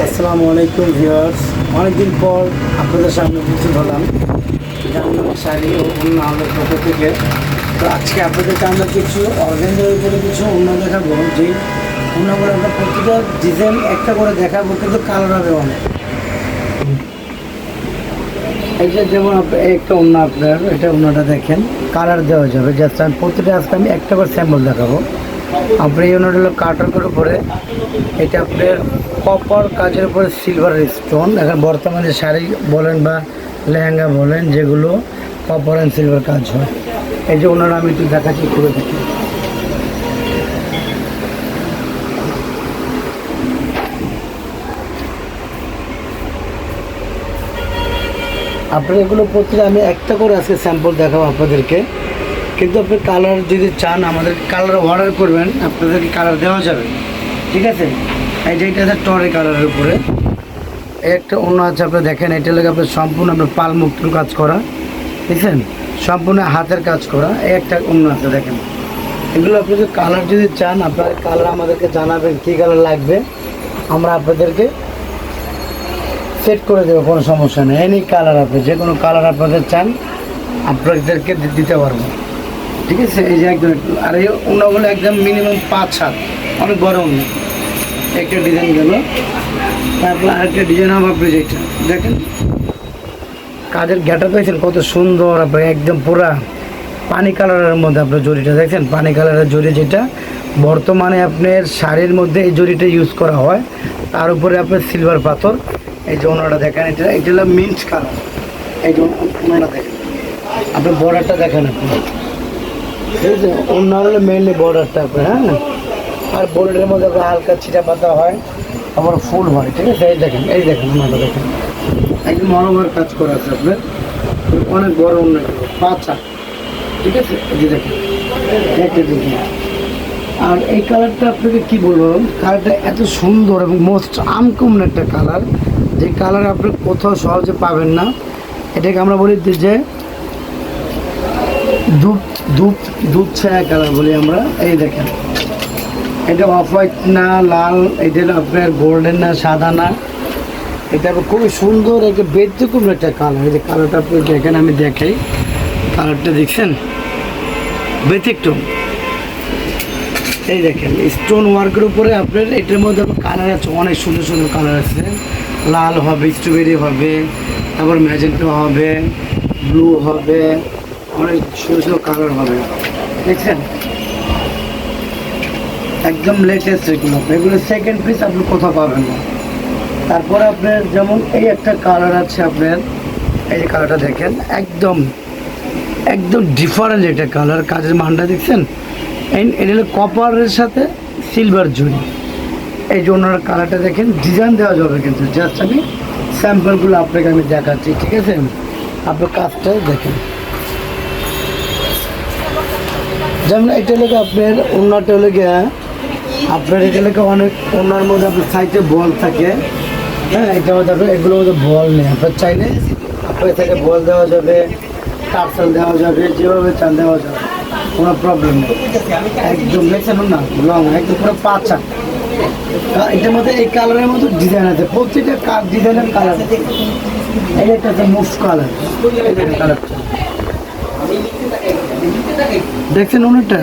আসসালামু আলাইকুম ভিউয়ার্স, অনেকদিন পর আপনাদের সামনে উপস্থিত হলাম জামদানি শাড়ি ও অন্য আমাদের পক্ষ থেকে। তো আজকে আপনাদেরকে আমরা কিছু অর্গানজার উপরে কিছু অন্য দেখাবো, যেই অন্যগুলো আমরা প্রতিটা ডিজাইন একটা করে দেখাবো, কিন্তু কালার হবে অনেক। এটা যেমন একটা অন্য আপনার এটা অন্যটা দেখেন, কালার দেওয়া যাবে। জাস্ট আমি প্রতিটা আজকে আমি একটা করে স্যাম্পল দেখাবো। আপনার এই অন্যটা হলো কাটার উপরে, এটা আপনার কপার কাজের উপরে সিলভার স্টোন। এখন বর্তমানে শাড়ি বলেন বা লেহেঙ্গা বলেন, যেগুলো কপার অ্যান্ড সিলভার কাজ হয়। এই যে ওনারা আমি একটু দেখাচ্ছি, করে দেখি। আপনার এগুলো প্রতিটা আমি একটা করে আজকে স্যাম্পল দেখাবো আপনাদেরকে, কিন্তু আপনি কালার যদি চান আমাদের কালার অর্ডার করবেন, আপনাদেরকে কালার দেওয়া যাবে, ঠিক আছে। এই যে এটা আছে টরে কালারের উপরে, একটা অন্য আছে আপনি দেখেন। এটা লাগে আপনার সম্পূর্ণ আপনার পাল মুক্ত কাজ করা, বুঝছেন, সম্পূর্ণ হাতের কাজ করা। এই একটা অন্য আছে দেখেন। এগুলো আপনি যদি কালার যদি চান, আপনার কালার আমাদেরকে জানাবেন কী কালার লাগবে, আমরা আপনাদেরকে সেট করে দেবো, কোনো সমস্যা নেই। এনি কালার আপনি যে কোনো কালার আপনাদের চান আপনাদেরকে দিতে পারবো, ঠিক আছে। এই যে একদম, আর এই অন্যগুলো একদম মিনিমাম 5-7, অনেক বড় অন্য। একটা ডিজাইন গেল, তারপর আরেকটা ডিজাইন হবে। আপনি যেটা দেখেন কাজের ঘেটা পেয়েছেন কত সুন্দর, আপনি একদম পুরা পানি কালারের মধ্যে আপনার জরিটা দেখছেন, পানি কালারের জরি, যেটা বর্তমানে আপনার শাড়ির মধ্যে এই জরিটা ইউজ করা হয়। তার উপরে আপনার সিলভার পাথর। এই যে ওনাটা দেখেন, এটা হলো মিন্ট কালার। এই যে ওনাটা দেখেন, আপনার বর্ডারটা দেখেন আপনি, ঠিক আছে। অন্য হলো মেনলি বর্ডারটা আপনার, হ্যাঁ। আর বোর্ডের মধ্যে হালকা ছিটা পাতা হয়, আবার ফুল হয়, ঠিক আছে। এই দেখেন ওনাটা দেখেন, একদম মনোভার কাজ করা আছে আপনার, অনেক বড় অন্য 5-8, ঠিক আছে। এই যে দেখেন একটা দেখি। আর এই কালারটা আপনাকে কী বলবো, কালারটা এত সুন্দর এবং মোস্ট আনকমন একটা কালার, যে কালার আপনি কোথাও সহজে পাবেন না। এটাকে আমরা বলি যে দুধ ছায়া কালার বলি আমরা। এই দেখেন, এটা অফ হোয়াইট না লাল, এটা আপনার গোল্ডেন না সাদা না, এটা খুবই সুন্দর একটা ব্যতিক্রম একটা কালার। এই যে কালারটা আপনি দেখেন, আমি দেখাই কালারটা, দেখছেন ব্যতিক্রম। এই দেখেন স্টোন ওয়ার্কের উপরে আপনার এটার মধ্যে কালার আছে, অনেক সুন্দর সুন্দর কালার আছে। লাল হবে, স্ট্রবেরি হবে, তারপর ম্যাজেন্টা হবে, ব্লু হবে, অনেক সুন্দর সুন্দর কালার হবে, দেখছেন একদম লেটেস্ট এগুলো। এগুলো সেকেন্ড পিস আপনি কোথাও পাবেন না। তারপরে আপনার যেমন এই একটা কালার আছে আপনার, এই যে কালারটা দেখেন, একদম একদম ডিফারেন্ট একটা কালার। কাজের মানটা দেখছেন, এটা হলো কপারের সাথে সিলভার জুড়ি। এই যে ওনার কালারটা দেখেন, ডিজাইন দেওয়া যাবে, কিন্তু জাস্ট আমি স্যাম্পলগুলো আপনাকে আমি দেখাচ্ছি, ঠিক আছে। আপনার কাজটা দেখেন, যেমন এটা লেগে আপনার অন্যটা লেগে আপনার এটা লেগে অনেক অন্যার মধ্যে আপনার সাইডে বল থাকে, হ্যাঁ। এটা মধ্যে আপনার এগুলোর মধ্যে বল নেই, আপনার চাইলে আপনার থেকে বল দেওয়া যাবে, টার্সেল দেওয়া যাবে, যেভাবে চান দেওয়া যাবে, কোনো প্রবলেম নেই। একদম দেখছেন না, লং একদম পুরো 5-8। এটার মধ্যে এই কালারের মধ্যে ডিজাইন আছে, প্রতিটা ডিজাইনের কালার। এই একটা আছে মুভ কালার, এই কালারটা দেখছেন, অনেকটা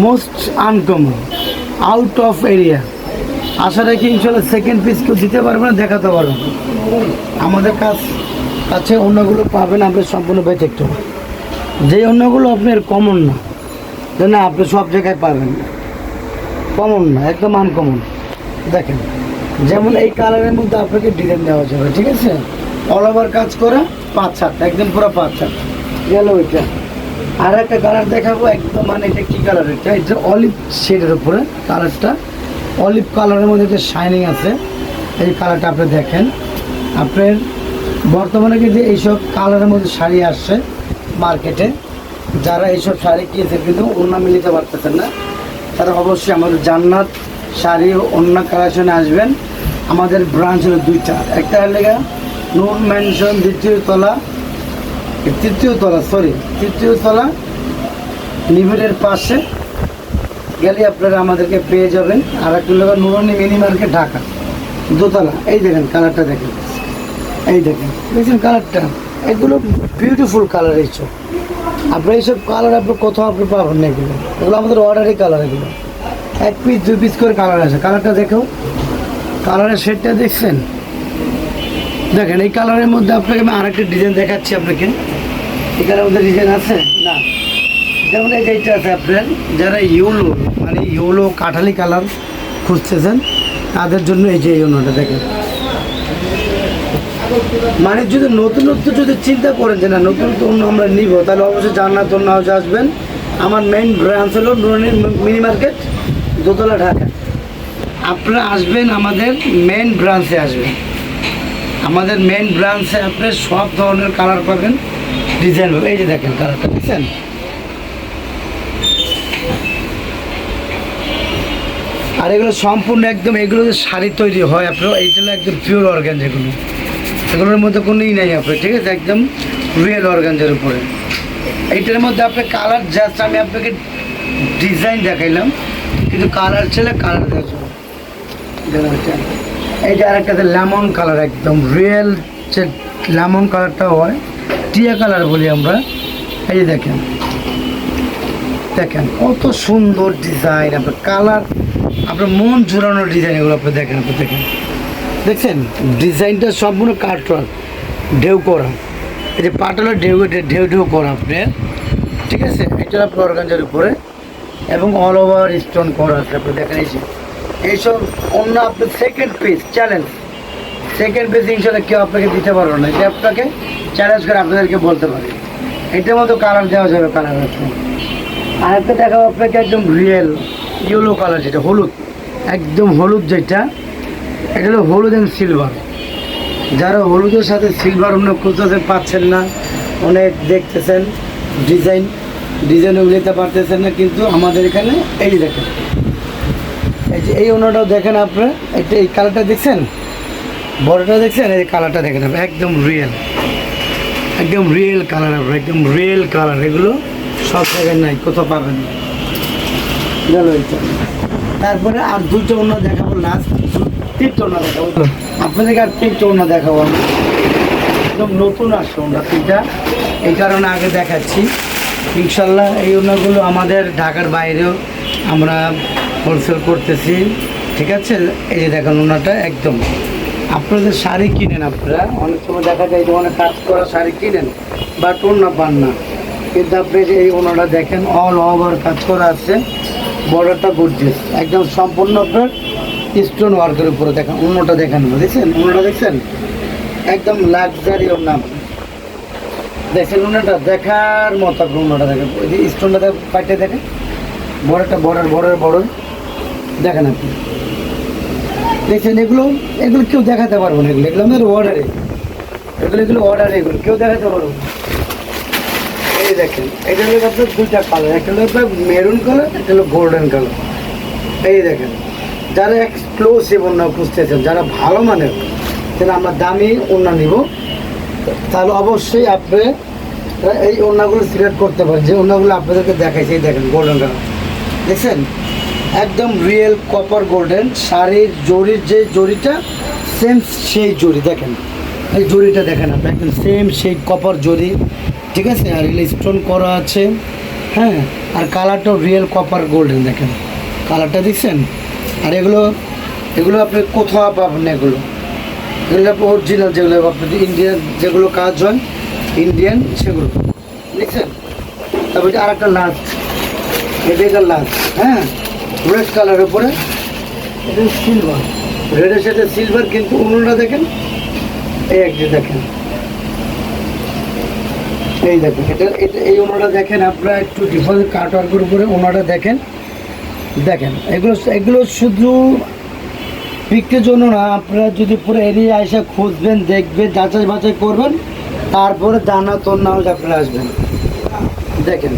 most uncommon, out of area. আশা রাখি ইনশাল্লাহ সেকেন্ড পিস কেউ দিতে পারবে না, দেখাতে পারবেন। আমাদের কাছে অন্যগুলো পাবেন আপনার সম্পূর্ণ ব্যতিক্রম, যে অন্যগুলো আপনার কমন না, যে না আপনি সব জায়গায় পাবেন, কমন না, একদম আনকমন। দেখেন যেমন এই কালারের মধ্যে আপনাকে ডিজাইন দেওয়া যাবে, ঠিক আছে। অল ওভার কাজ করা 5-7, একদম পুরো 5-7 গেল। ওইটা আর একটা কালার দেখাবো, একদম মানে এটা কী কালার, এটা অলিভ শেডের উপরে কালারটা, অলিভ কালারের মধ্যে একটা শাইনিং আছে। এই কালারটা আপনি দেখেন, আপনার বর্তমানে কিন্তু এইসব কালারের মধ্যে শাড়ি আসছে মার্কেটে। যারা এইসব শাড়ি কিনেছে কিন্তু অন্য মিলিতে পারতেছেন না, তারা অবশ্যই আমাদের জান্নাত শাড়ি ও অন্য কালেকশনে আসবেন। আমাদের ব্রাঞ্চ হলো 2টা, একটা হলে নূর ম্যানশন তৃতীয় তলা লিমিটের পাশে গেলে আপনারা আমাদেরকে পেয়ে যাবেন। আর একটা হলো নুরানি মিনি মার্কেট ঢাকা, দোতলা। এই দেখেন কালারটা দেখেন, এই দেখেন দেখছেন কালারটা, এগুলো বিউটিফুল কালার। এইসব আপনার এইসব কালার আপনার কোথাও আপনি পাবেন না, এগুলো এগুলো আমাদের অর্ডারই কালার। এগুলো 1 পিস 2 পিস করে কালার আছে। কালারটা দেখো, কালারের শেডটা দেখছেন, দেখেন এই কালারের মধ্যে আপনাকে আমি আরেকটা ডিজাইন দেখাচ্ছি আপনাকে। এই কালারের মধ্যে ডিজাইন আছে না, যেমন এই যেটা আছে আপনার, যারা ইউলো মানে ইউলো কাঠালি কালার খুঁজতেছেন তাদের জন্য এই যে এই অন্যটা দেখেন। মানে যদি নতুনত্ব যদি চিন্তা করেন যে না নতুনত্ব অন্য আমরা নিব, তাহলে অবশ্যই জান্নাত ওন্না হাউসে আসবেন। আমার মেইন ব্রাঞ্চ হলো নুরানি মিনি মার্কেট, দোতলা, ঢাকা। আপনারা আসবেন আমাদের মেইন ব্রাঞ্চে আসবেন। আমাদের মেইন ব্রাঞ্চে আপনি সব ধরনের কালার পাবেন, ডিজাইন পাবেন। এই যে দেখেন কালারটা দেখছেন, আর এগুলো সম্পূর্ণ একদম, এগুলো যে শাড়ি তৈরি হয় আপনার, এইটা একদম পিওর অর্গান, যেগুলো এগুলোর মধ্যে কোনোই নাই আপনার, ঠিক আছে, একদম রিয়েল অর্গানজার উপরে। এইটার মধ্যে আপনার কালার জাস্ট আমি আপনাকে ডিজাইন দেখাইলাম, কিন্তু কালার ছিল কালার দেওয়ার জন্য। এই যে আরেকটাতে লেমন কালার, একদম রিয়েল যে লেমন কালারটা হয়, টিয়া কালার বলি আমরা। এই যে দেখেন, দেখেন কত সুন্দর ডিজাইন, আপনার কালার, আপনার মন জোড়ানো ডিজাইন, এগুলো আপনি দেখেন, আপনি দেখেন দেখছেন ডিজাইনটা সম্পূর্ণ কাটওয়ার্ক, ঢেউ করা। এই যে পাটলা ঢেউ ঢেউ ঢেউ করা আপনার, ঠিক আছে, এটা আপনার অর্গানজার উপরে এবং অল ওভার স্টোন করা আছে। আপনি দেখেন এই যে এইসব অন্য আপনার second piece challenge, second piece ইনশাল্লাহ কেউ আপনাকে দিতে পারবে না, এটা আপনাকে চ্যালেঞ্জ করে আপনাদেরকে বলতে পারে। এটার মতো কালার দেওয়া যাবে, কালার আছে। আরেকটা দেখাবো আপনাকে, একদম রিয়েল ইয়েলো কালার, যেটা হলুদ, একদম হলুদ, যেটা এটা হলো হলুদ অ্যান্ড সিলভার। যারা হলুদের সাথে সিলভার অন্য খুঁজতেছেন, পাচ্ছেন না, অনেক দেখতেছেন ডিজাইন নিতে পারতেছেন না, কিন্তু আমাদের এখানে এই যে দেখেন, এই যে এই অন্যটাও দেখেন আপনার, এটা এই কালারটা দেখছেন, বড়টা দেখছেন, এই কালারটা দেখেন আপনি, একদম রিয়েল কালার, আপনার একদম রিয়েল কালার। এগুলো সব জায়গায় নাই, কোথাও পাবেন না। গেল এইটা। তারপরে আর দুটো অন্য দেখাবো, লাস্ট 3টে অন্য দেখাবো আপনাদেরকে, আর 3টে অন্য দেখাবো আমি। একদম নতুন আসছে ওনা 3টা, এই কারণে আগে দেখাচ্ছি। ইনশাল্লাহ এই ওনাগুলো আমাদের ঢাকার বাইরেও আমরা হোলসেল করতেছি, ঠিক আছে। এই যে দেখেন ওনাটা একদম, আপনাদের শাড়ি কিনেন আপনারা, অনেক সময় দেখা যায় যে অনেক কাজ করা শাড়ি কিনেন বাট ওনা পান না, কিন্তু আপনি যে এই ওনাটা দেখেন অল ওভার কাজ করা আছে, বর্ডারটা গর্জিয়াস, একদম সম্পূর্ণ আপনার স্টোন ওয়ার্কের উপরে। দেখেন অন্যটা দেখেন, দেখছেন অন্যটা দেখছেন, একদম লাক্সারি ওনা দেখছেন, ওনাটা দেখার মতো। আপনি ওনাটা দেখেন, ওই যে স্টোনটা পাইটে দেখেন, বর্ডার দেখেন আপনি দেখছেন। এগুলো কেউ দেখাতে পারবো না, এগুলো আমাদের অর্ডারে, এগুলো অর্ডারে, এগুলো কেউ দেখাতে পারবো না। এই দেখেন, এটা হলো আপনার 2টা কালার, একটা হলো আপনার মেরুন কালার, একটা হলো গোল্ডেন কালার। এই দেখেন, যারা এক্সক্লুসিভ ওড়না খুঁজতেছেন, যারা ভালো মানের, যেন আমরা দামি ওড়না নিব, তাহলে অবশ্যই আপনি এই ওড়নাগুলো সিলেক্ট করতে পারেন। যে ওড়নাগুলো আপনাদেরকে দেখাইছে, এই দেখেন গোল্ডেন কালার দেখছেন, একদম রিয়েল কপার গোল্ডেন। শাড়ির জরির যে জরিটা সেম সেই জরি, দেখেন এই জরিটা দেখেন আপনি, একদম সেম সেই কপার জরি, ঠিক আছে। আর এগুলো স্টোন করা আছে, হ্যাঁ, আর কালারটাও রিয়েল কপার গোল্ডেন, দেখেন কালারটা দেখছেন। আর এগুলো আপনি কোথাও পাবেন না, এগুলো আপনি অরিজিনাল, যেগুলো আপনাদের ইন্ডিয়ান যেগুলো কাজ হয় ইন্ডিয়ান, সেগুলো দেখছেন। তারপরে আর একটা লাস্ট, এটা লাস্ট, হ্যাঁ, রেড কালারের উপরে, এটা সিলভার, রেডের সাথে সিলভার, কিন্তু অন্যটা দেখেন, এই একটা দেখেন, এই দেখেন এটা এই ওনাটা দেখেন, আপনারা একটু ডিফারেন্ট কাটওয়ার্কের উপরে ওনাটা দেখেন। এগুলো শুধু বিক্রির জন্য না, আপনারা যদি পুরো এরিয়া এসে খুঁজবেন, দেখবেন, যাচাই বাছাই করবেন, তারপরে জান্নাত ওন্না হাউস আপনারা আসবেন। দেখেন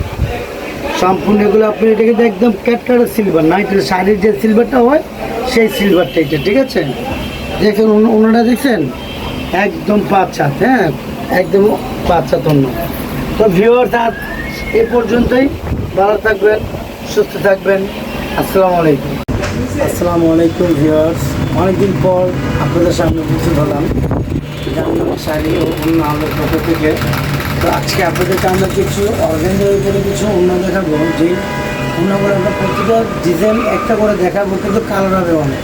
সম্পূর্ণ এগুলো আপনি এটাকে একদম ক্যাটকাটা সিলভার না, এটা শাড়ির যে সিলভারটা হয় সেই সিলভারটা এটা, ঠিক আছে। দেখেন ওনারা দেখছেন, একদম 5-7, হ্যাঁ, একদম 5-7 অন্য। তো ভিউয়ার্স আজ এ পর্যন্তই, ভালো থাকবেন, সুস্থ থাকবেন, আসসালামু আলাইকুম ভিউয়ার্স। অনেকদিন পর আপনাদের সামনে উপস্থিত হলাম জামদানি শাড়ি ও অন্য আমাদের পক্ষ থেকে। তো আজকে আপনাদেরকে আমরা কিছু অর্গানজার উপরে কিছু অন্য দেখাবো, যেই অন্যগুলো আমরা প্রতিটা ডিজাইন একটা করে দেখাবো, কিন্তু কালার হবে অনেক।